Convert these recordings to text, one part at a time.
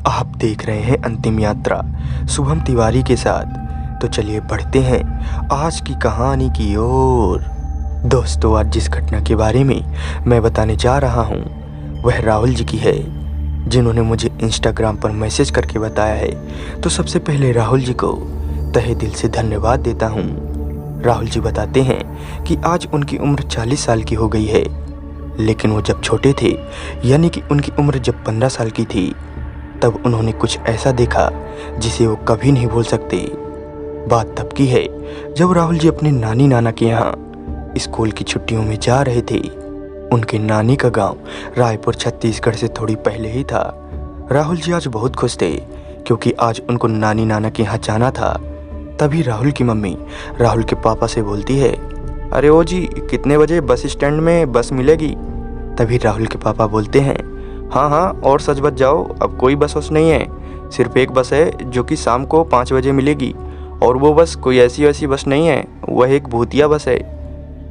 आप देख रहे हैं अंतिम यात्रा शुभम तिवारी के साथ। तो चलिए बढ़ते हैं आज की कहानी की ओर। दोस्तों, आज जिस घटना के बारे में मैं बताने जा रहा हूँ वह राहुल जी की है, जिन्होंने मुझे इंस्टाग्राम पर मैसेज करके बताया है। तो सबसे पहले राहुल जी को तहे दिल से धन्यवाद देता हूँ। राहुल जी बताते हैं कि आज उनकी उम्र 40 साल की हो गई है, लेकिन वो जब छोटे थे, यानी कि उनकी उम्र जब 15 साल की थी, तब उन्होंने कुछ ऐसा देखा जिसे वो कभी नहीं भूल सकते। बात तब की है जब राहुल जी अपने नानी नाना के यहाँ स्कूल की छुट्टियों में जा रहे थे। उनके नानी का गांव रायपुर छत्तीसगढ़ से थोड़ी पहले ही था। राहुल जी आज बहुत खुश थे क्योंकि आज उनको नानी नाना के यहाँ जाना था। तभी राहुल की मम्मी राहुल के पापा से बोलती है, अरे ओ जी, कितने बजे बस स्टैंड में बस मिलेगी? तभी राहुल के पापा बोलते हैं, हाँ हाँ, और सच बच जाओ, अब कोई बस नहीं है, सिर्फ एक बस है जो कि शाम को 5 बजे मिलेगी, और वो बस कोई ऐसी वैसी बस नहीं है, वह एक भूतिया बस है।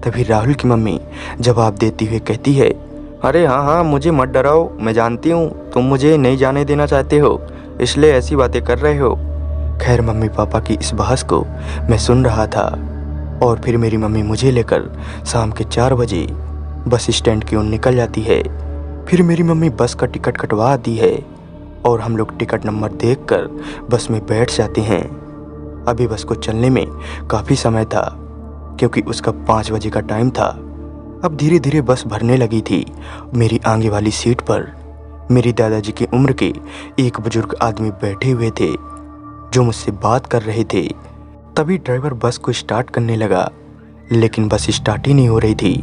तभी राहुल की मम्मी जवाब देती हुए कहती है, अरे हाँ हाँ, मुझे मत डराओ, मैं जानती हूँ तुम मुझे नहीं जाने देना चाहते हो, इसलिए ऐसी बातें कर रहे हो। खैर, मम्मी पापा की इस बहस को मैं सुन रहा था और फिर मेरी मम्मी मुझे लेकर शाम के 4 बजे बस स्टैंड की ओर निकल जाती है। फिर मेरी मम्मी बस का टिकट कटवा आती है और हम लोग टिकट नंबर देखकर बस में बैठ जाते हैं। अभी बस को चलने में काफ़ी समय था क्योंकि उसका 5 बजे का टाइम था। अब धीरे धीरे बस भरने लगी थी। मेरी आगे वाली सीट पर मेरी दादाजी की उम्र के एक बुजुर्ग आदमी बैठे हुए थे जो मुझसे बात कर रहे थे। तभी ड्राइवर बस को स्टार्ट करने लगा, लेकिन बस स्टार्ट ही नहीं हो रही थी।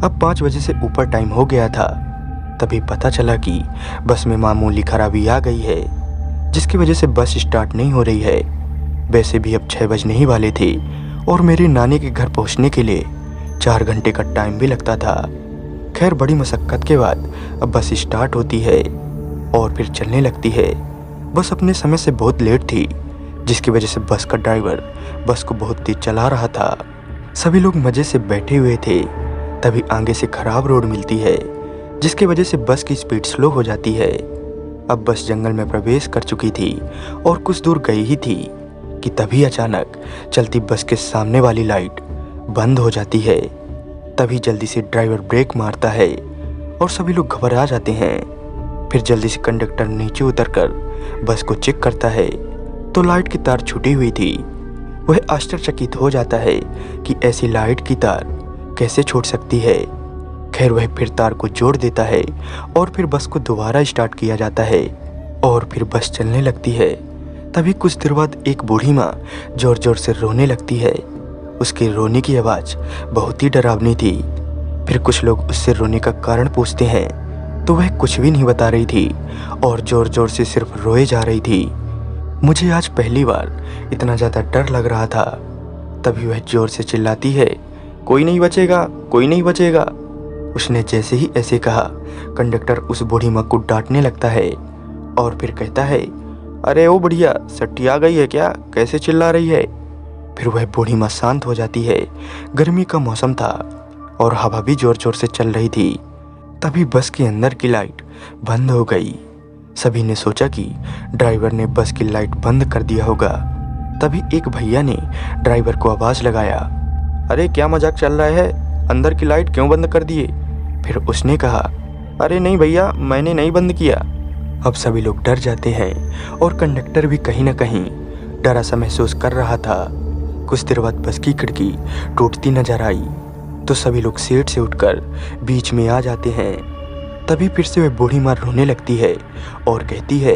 अब 5 बजे से ऊपर टाइम हो गया था। तभी पता चला कि बस में मामूली खराबी आ गई है, जिसकी वजह से बस स्टार्ट नहीं हो रही है। वैसे भी अब 6 बजने ही वाले थे और मेरे नानी के घर पहुंचने के लिए 4 घंटे का टाइम भी लगता था। खैर, बड़ी मशक्क़त के बाद अब बस स्टार्ट होती है और फिर चलने लगती है। बस अपने समय से बहुत लेट थी, जिसकी वजह से बस का ड्राइवर बस को बहुत तेज चला रहा था। सभी लोग मज़े से बैठे हुए थे। तभी आगे से खराब रोड मिलती है, जिसकी वजह से बस की स्पीड स्लो हो जाती है। अब बस जंगल में प्रवेश कर चुकी थी और कुछ दूर गई ही थी कि तभी अचानक चलती बस के सामने वाली लाइट बंद हो जाती है। तभी जल्दी से ड्राइवर ब्रेक मारता है और सभी लोग घबरा जाते हैं। फिर जल्दी से कंडक्टर नीचे उतरकर बस को चेक करता है तो लाइट की तार छूटी हुई थी। वह आश्चर्यचकित हो जाता है कि ऐसी लाइट की तार कैसे छूट सकती है। खैर, वह फिर तार को जोड़ देता है और फिर बस को दोबारा स्टार्ट किया जाता है और फिर बस चलने लगती है। तभी कुछ देर बाद एक बूढ़ी माँ जोर जोर से रोने लगती है। उसके रोने की आवाज़ बहुत ही डरावनी थी। फिर कुछ लोग उससे रोने का कारण पूछते हैं तो वह कुछ भी नहीं बता रही थी और जोर जोर से सिर्फ रोए जा रही थी। मुझे आज पहली बार इतना ज़्यादा डर लग रहा था। तभी वह जोर से चिल्लाती है, कोई नहीं बचेगा, कोई नहीं बचेगा। उसने जैसे ही ऐसे कहा, कंडक्टर उस बूढ़ी माँ को डांटने लगता है और फिर कहता है, अरे ओ बढ़िया, सट्टी आ गई है क्या, कैसे चिल्ला रही है? फिर वह बूढ़ी माँ शांत हो जाती है। गर्मी का मौसम था और हवा भी जोर जोर से चल रही थी। तभी बस के अंदर की लाइट बंद हो गई। सभी ने सोचा कि ड्राइवर ने बस की लाइट बंद कर दिया होगा। तभी एक भैया ने ड्राइवर को आवाज़ लगाया, अरे क्या मजाक चल रहा है, अंदर की लाइट क्यों बंद कर दिए? फिर उसने कहा, अरे नहीं भैया, मैंने नहीं बंद किया। अब सभी लोग डर जाते हैं और कंडक्टर भी कहीं ना कहीं डरा सा महसूस कर रहा था। कुछ देर बाद बस की खिड़की टूटती नजर आई तो सभी लोग सीट से उठकर बीच में आ जाते हैं। तभी फिर से वह बूढ़ी माँ रोने लगती है और कहती है,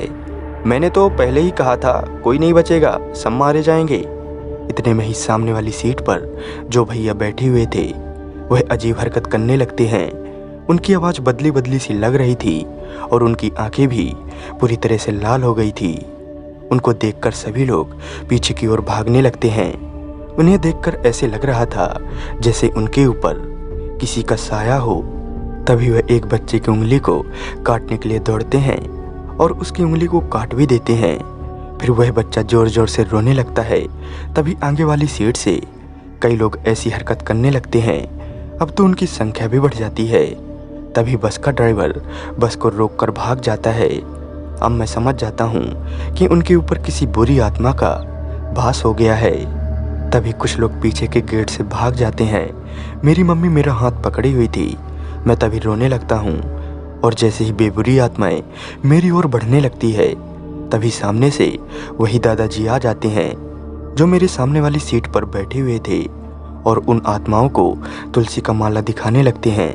मैंने तो पहले ही कहा था कोई नहीं बचेगा, सब मारे जाएंगे। इतने में ही सामने वाली सीट पर जो भैया बैठे हुए थे वह अजीब हरकत करने लगते हैं। उनकी आवाज़ बदली बदली सी लग रही थी और उनकी आंखें भी पूरी तरह से लाल हो गई थी। उनको देखकर सभी लोग पीछे की ओर भागने लगते हैं। उन्हें देखकर ऐसे लग रहा था जैसे उनके ऊपर किसी का साया हो। तभी वह एक बच्चे की उंगली को काटने के लिए दौड़ते हैं और उसकी उंगली को काट भी देते हैं। फिर वह बच्चा जोर जोर से रोने लगता है। तभी आगे वाली सीट से कई लोग ऐसी हरकत करने लगते हैं। अब तो उनकी संख्या भी बढ़ जाती है। तभी बस का ड्राइवर बस को रोककर भाग जाता है अब मैं समझ जाता हूँ कि उनके ऊपर किसी बुरी आत्मा का वास हो गया है। तभी कुछ लोग पीछे के गेट से भाग जाते हैं। मेरी मम्मी मेरा हाथ पकड़ी हुई थी। मैं तभी रोने लगता हूँ और जैसे ही बेबुरी आत्माएं मेरी ओर बढ़ने लगती है, तभी सामने से वही दादाजी आ जाते हैं जो मेरे सामने वाली सीट पर बैठे हुए थे और उन आत्माओं को तुलसी का माला दिखाने लगते हैं,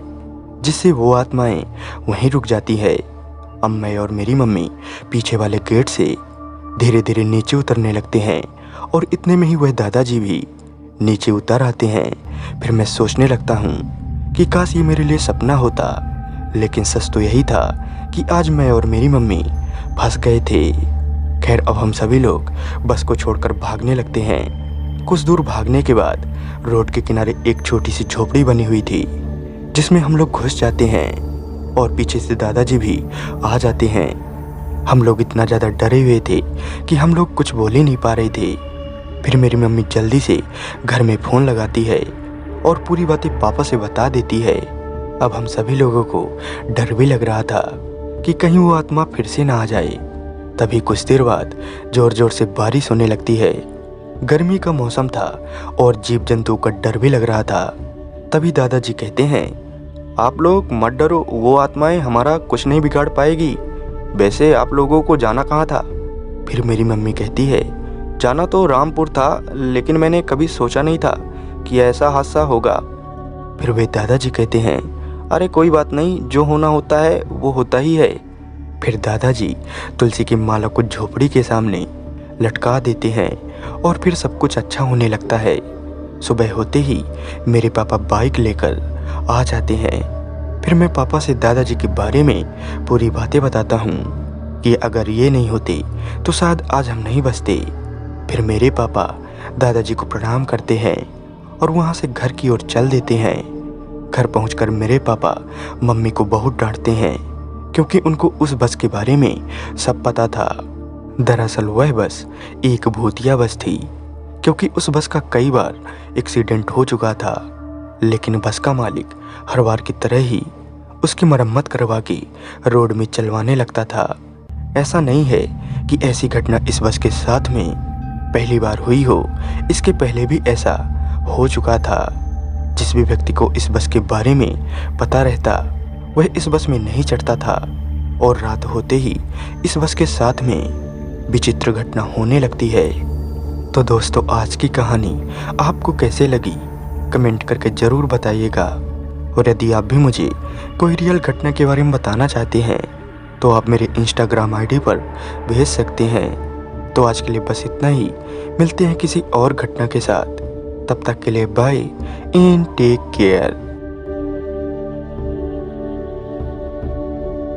जिससे वो आत्माएं वहीं रुक जाती है। अब मैं और मेरी मम्मी पीछे वाले गेट से धीरे धीरे नीचे उतरने लगते हैं और इतने में ही वह दादाजी भी नीचे उतर आते हैं। फिर मैं सोचने लगता हूँ कि काश ये मेरे लिए सपना होता, लेकिन सच तो यही था कि आज मैं और मेरी मम्मी फंस गए थे। खैर, अब हम सभी लोग बस को छोड़कर भागने लगते हैं। कुछ दूर भागने के बाद रोड के किनारे एक छोटी सी झोपड़ी बनी हुई थी, जिसमें हम लोग घुस जाते हैं और पीछे से दादाजी भी आ जाते हैं। हम लोग इतना ज़्यादा डरे हुए थे कि हम लोग कुछ बोल ही नहीं पा रहे थे। फिर मेरी मम्मी जल्दी से घर में फ़ोन लगाती है और पूरी बातें पापा से बता देती है। अब हम सभी लोगों को डर भी लग रहा था कि कहीं वो आत्मा फिर से ना आ जाए। तभी कुछ देर बाद ज़ोर ज़ोर से बारिश होने लगती है। गर्मी का मौसम था और जीव जंतु का डर भी लग रहा था। तभी दादाजी कहते हैं, आप लोग मत डरो, वो आत्माएं हमारा कुछ नहीं बिगाड़ पाएगी। वैसे आप लोगों को जाना कहाँ था? फिर मेरी मम्मी कहती है, जाना तो रामपुर था, लेकिन मैंने कभी सोचा नहीं था कि ऐसा हादसा होगा। फिर वे दादाजी कहते हैं, अरे कोई बात नहीं, जो होना होता है वो होता ही है। फिर दादाजी तुलसी की माला को झोपड़ी के सामने लटका देते हैं और फिर सब कुछ अच्छा होने लगता है। सुबह होते ही मेरे पापा बाइक लेकर आ जाते हैं। फिर मैं पापा से दादाजी के बारे में पूरी बातें बताता हूँ कि अगर ये नहीं होते तो शायद आज हम नहीं बचते। फिर मेरे पापा दादाजी को प्रणाम करते हैं और वहाँ से घर की ओर चल देते हैं। घर पहुँचकर मेरे पापा मम्मी को बहुत डांटते हैं, क्योंकि उनको उस बस के बारे में सब पता था। दरअसल वह बस एक भूतिया बस थी, क्योंकि उस बस का कई बार एक्सीडेंट हो चुका था, लेकिन बस का मालिक हर बार की तरह ही उसकी मरम्मत करवा के रोड में चलवाने लगता था। ऐसा नहीं है कि ऐसी घटना इस बस के साथ में पहली बार हुई हो, इसके पहले भी ऐसा हो चुका था। जिस भी व्यक्ति को इस बस के बारे में पता रहता, वह इस बस में नहीं चढ़ता था और रात होते ही इस बस के साथ में विचित्र घटना होने लगती है। तो दोस्तों, आज की कहानी आपको कैसे लगी कमेंट करके ज़रूर बताइएगा। और यदि आप भी मुझे कोई रियल घटना के बारे में बताना चाहते हैं तो आप मेरे इंस्टाग्राम आईडी पर भेज सकते हैं। तो आज के लिए बस इतना ही। मिलते हैं किसी और घटना के साथ। तब तक के लिए बाय एंड टेक केयर।